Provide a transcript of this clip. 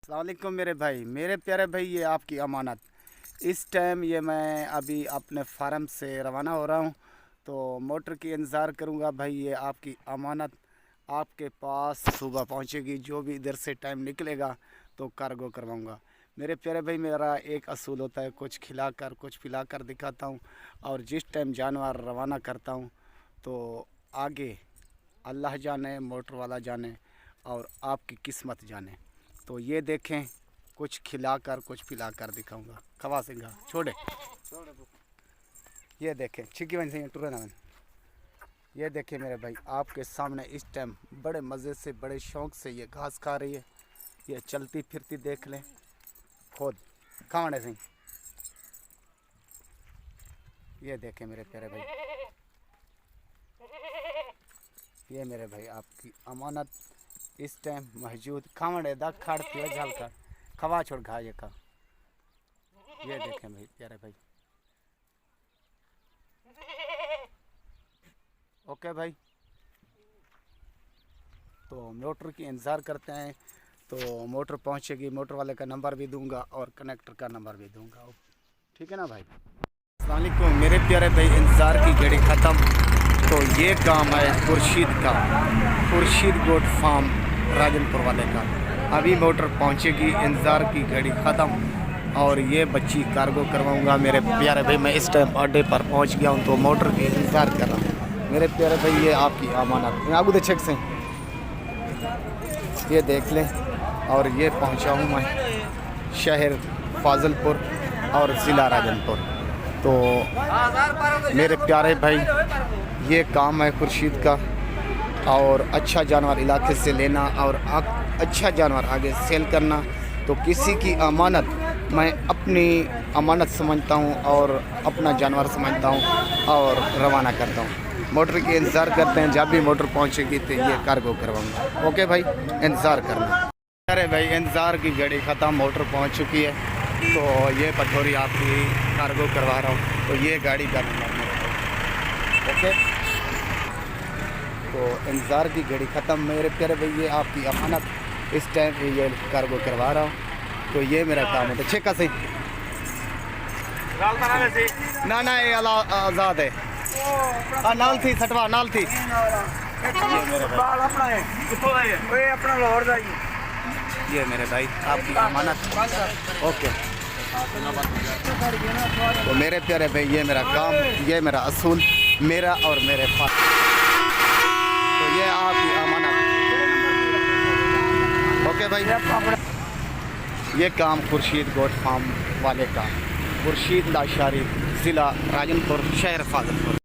अस्सलाम वालेकुम मेरे भाई, मेरे प्यारे भाई, ये आपकी अमानत। इस टाइम ये मैं अभी अपने फार्म से रवाना हो रहा हूँ, तो मोटर की इंतज़ार करूँगा भाई। ये आपकी अमानत आपके पास सुबह पहुँचेगी। जो भी इधर से टाइम निकलेगा तो कार्गो करवाऊँगा। मेरे प्यारे भाई, मेरा एक असूल होता है, कुछ खिलाकर कुछ पिलाकर दिखाता हूँ। और जिस टाइम जानवर रवाना करता हूँ तो आगे अल्लाह जाने, मोटर वाला जाने और आपकी किस्मत जाने। तो ये देखें, कुछ खिलाकर कुछ पिलाकर दिखाऊंगा। खवा सिंगा छोड़े, ये देखें छिकी बन से टूरे ना। ये देखें मेरे भाई, आपके सामने इस टाइम बड़े मज़े से, बड़े शौक़ से ये घास खा रही है। ये चलती फिरती देख लें खुद खाने से। ये देखें मेरे प्यारे भाई, ये मेरे भाई आपकी अमानत इस टाइम मौजूद। खावड़े दा खाड़ती है झाल का खवा छोड़ घा ये का। ये देखें भाई प्यारे भाई। ओके भाई, तो मोटर की इंतज़ार करते हैं। तो मोटर पहुंचेगी, मोटर वाले का नंबर भी दूंगा और कनेक्टर का नंबर भी दूंगा। ठीक है ना भाई। अस्सलाम वालेकुम मेरे प्यारे भाई, इंतज़ार की घड़ी ख़त्म। तो ये काम है खुर्शीद का, खुर्शीद गोट फार्म राजनपुर वाले का। अभी मोटर पहुंचेगी, इंतज़ार की घड़ी ख़त्म और ये बच्ची कार्गो करवाऊंगा। मेरे प्यारे भाई, मैं इस टाइम अड्डे पर पहुंच गया हूं, तो मोटर की इंतज़ार कर रहा हूं। मेरे प्यारे भाई, ये आपकी अमानत। मैं आगू देख से ये देख लें। और ये पहुंचा हूं मैं शहर फाजिलपुर और ज़िला राजनपुर। तो मेरे प्यारे भाई, ये काम है खुर्शीद का। और अच्छा जानवर इलाके से लेना और अच्छा जानवर आगे सेल करना, तो किसी की अमानत मैं अपनी अमानत समझता हूँ और अपना जानवर समझता हूँ और रवाना करता हूँ। मोटर की इंतज़ार करते हैं, जब भी मोटर पहुँचेगी तो ये कार्गो करवाऊँगा। ओके भाई, इंतज़ार करना। अरे भाई, इंतज़ार की घड़ी ख़त्म, मोटर पहुँच चुकी है। तो ये पठोरी आपकी कार्गो करवा रहा हूँ। तो ये गाड़ी का नंबर मेरे भाई। ओके, तो इंतज़ार की घड़ी ख़त्म मेरे प्यारे भाई। ये आपकी अमानत इस टाइम पे ये कार्गो करवा रहा हूँ। तो ये मेरा काम है। तो छेका से ना ये आज़ाद है। नाल थी सटवा नाल थी। ये मेरे भाई आपकी अमानत। ओके, तो मेरे प्यारे भाई, ये मेरा काम, ये मेरा असूल, मेरा और मेरे पास। तो ये आपकी अमानत। ओके भाई, ये काम खुर्शीद गोट फार्म वाले का, खुर्शीद लाशारी, ज़िला राजनपुर, शहर फाजिलपुर।